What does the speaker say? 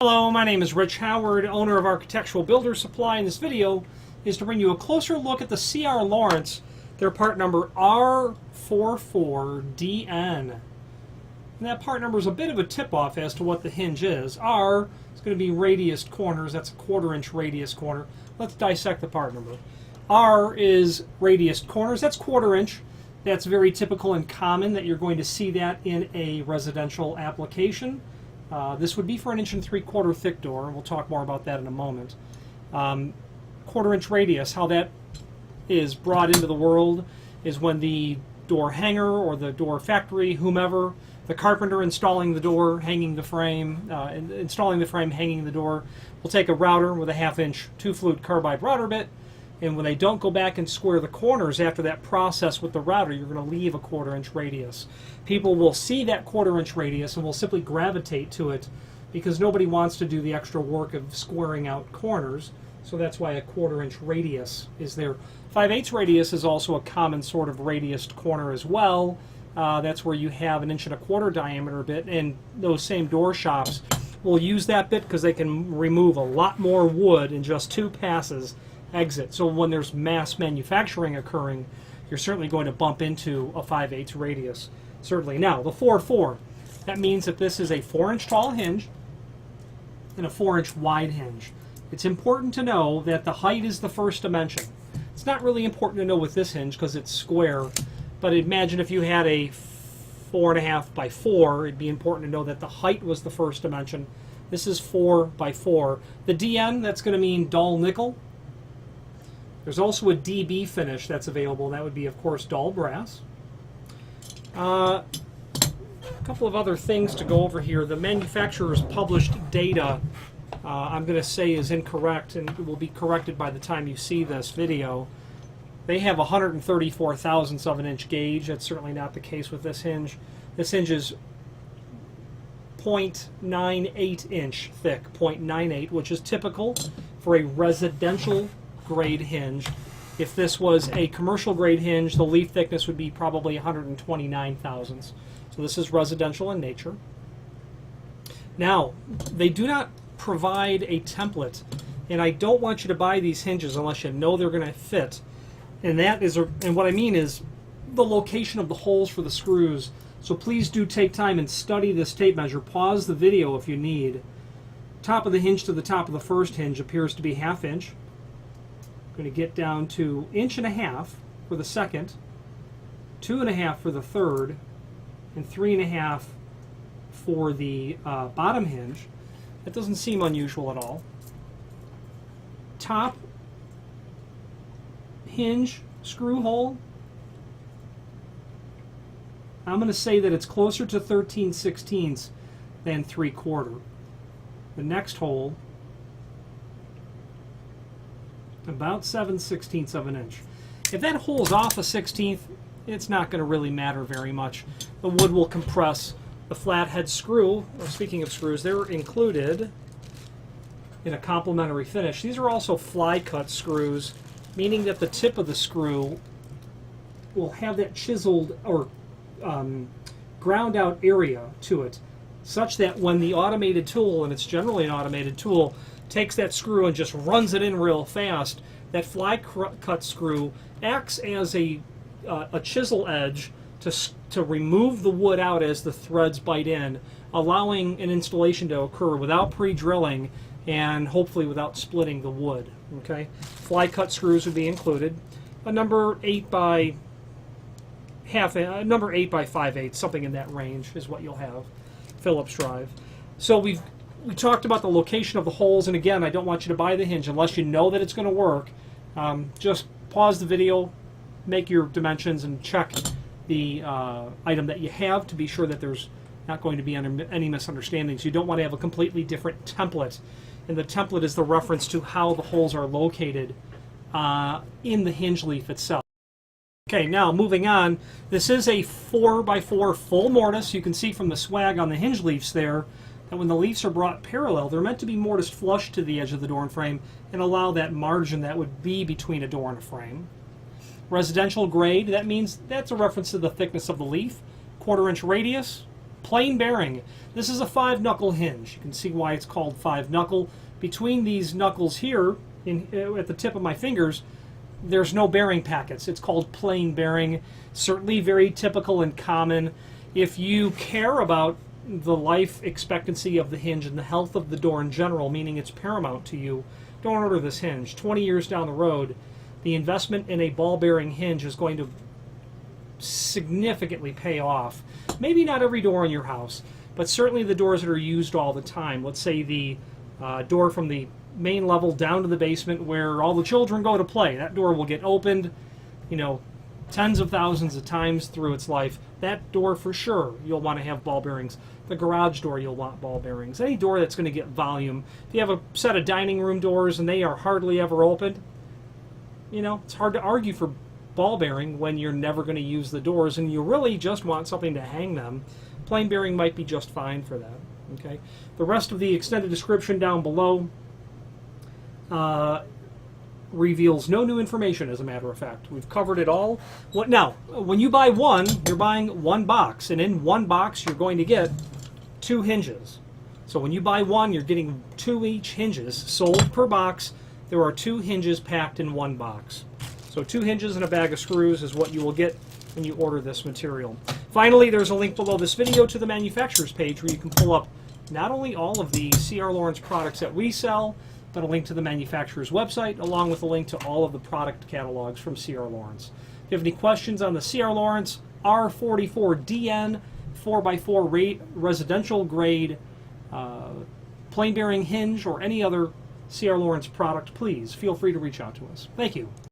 Hello, my name is Rich Howard, owner of Architectural Builder Supply, and this video is to bring you a closer look at the C.R. Lawrence, their part number R44DN. And that part number is a bit of a tip-off as to what the hinge is. R is going to be radiused corners, that's a 1/4 inch radius corner. Let's dissect the part number. R is radiused corners, that's 1/4 inch. That's very typical and common that you're going to see that in a residential application. This would be for an 1 3/4 thick door. We'll talk more about that in a moment. 1/4 inch radius, how that is brought into the world is when the door hanger or the door factory, whomever, the carpenter installing the door, hanging the frame, installing the frame, hanging the door, will take a router with a 1/2 inch 2-flute carbide router bit, and when they don't go back and square the corners after that process with the router, you're going to leave a 1/4 inch radius. People will see that 1/4 inch radius and will simply gravitate to it because nobody wants to do the extra work of squaring out corners, so that's why a 1/4 inch radius is there. 5/8 radius is also a common sort of radiused corner as well. That's where you have an 1 1/4 diameter bit, and those same door shops will use that bit because they can remove a lot more wood in just 2 passes exit. So when there's mass manufacturing occurring, you're certainly going to bump into a 5/8 radius. Certainly. Now, the 4/4, that means that this is a 4 inch tall hinge and a 4 inch wide hinge. It's important to know that the height is the first dimension. It's not really important to know with this hinge because it's square, but imagine if you had a 4.5 by 4, it'd be important to know that the height was the first dimension. This is 4 by 4. The DN, that's going to mean dull nickel. There's also a DB finish that's available. That would be, of course, dull brass. A couple of other things to go over here. The manufacturer's published data, I'm going to say, is incorrect and will be corrected by the time you see this video. They have 134 thousandths of an inch gauge. That's certainly not the case with this hinge. This hinge is 0.98 inch thick, 0.98, which is typical for a residential grade hinge. If this was a commercial grade hinge, the leaf thickness would be probably 129 thousandths. So this is residential in nature. Now, they do not provide a template, and I don't want you to buy these hinges unless you know they're going to fit. And that is, and what I mean is the location of the holes for the screws. So please do take time and study this tape measure. Pause the video if you need. Top of the hinge to the top of the first hinge appears to be 1/2 inch. Going to get down to 1.5 inches for the second, 2.5 for the third, and 3.5 for the bottom hinge. That doesn't seem unusual at all. Top hinge screw hole, I'm going to say that it's closer to 13/16 than 3/4. The next hole, about 7/16 of an inch. If that hole's off a 1/16, it's not going to really matter very much. The wood will compress. The flathead screw, speaking of screws, they're included in a complementary finish. These are also fly cut screws, meaning that the tip of the screw will have that chiseled or ground out area to it, such that when the automated tool, and it's generally an automated tool, takes that screw and just runs it in real fast, that fly cut screw acts as a chisel edge to remove the wood out as the threads bite in, allowing an installation to occur without pre-drilling and hopefully without splitting the wood. Okay, fly cut screws would be included. A number 8 by 5/8, something in that range is what you'll have. Phillips drive. So we talked about the location of the holes, and again, I don't want you to buy the hinge unless you know that it's going to work. Just pause the video, make your dimensions, and check the item that you have to be sure that there's not going to be any misunderstandings. You don't want to have a completely different template, and the template is the reference to how the holes are located in the hinge leaf itself. Okay, now moving on, this is a 4x4 full mortise. You can see from the swag on the hinge leaves there that when the leaves are brought parallel, they're meant to be mortised flush to the edge of the door and frame and allow that margin that would be between a door and a frame. Residential grade, that means that's a reference to the thickness of the leaf. 1/4 inch radius, Plain bearing. This is a 5-knuckle hinge. You can see why it's called 5-knuckle. Between these knuckles here, at the tip of my fingers, there's no bearing packets. It's called plain bearing. Certainly very typical and common. If you care about the life expectancy of the hinge and the health of the door in general, meaning it's paramount to you, don't order this hinge. 20 years down the road, the investment in a ball bearing hinge is going to significantly pay off. Maybe not every door in your house, but certainly the doors that are used all the time. Let's say the door from the main level down to the basement where all the children go to play. That door will get opened, you know, tens of thousands of times through its life. That door for sure you'll want to have ball bearings. The garage door you'll want ball bearings. Any door that's going to get volume. If you have a set of dining room doors and they are hardly ever opened, you know, it's hard to argue for ball bearing when you're never going to use the doors and you really just want something to hang them. Plain bearing might be just fine for that. Okay. The rest of the extended description down below reveals no new information, as a matter of fact. We've covered it all. Now, when you buy one, you're buying one box, and in one box you're going to get 2 hinges. So when you buy one, you're getting 2 each hinges sold per box. There are 2 hinges packed in one box. So 2 hinges and a bag of screws is what you will get when you order this material. Finally, there's a link below this video to the manufacturer's page where you can pull up not only all of the C.R. Lawrence products that we sell, but a link to the manufacturer's website, along with a link to all of the product catalogs from C.R. Lawrence. If you have any questions on the C.R. Lawrence R44DN 4x4 residential grade plain bearing hinge or any other C.R. Lawrence product, please feel free to reach out to us. Thank you.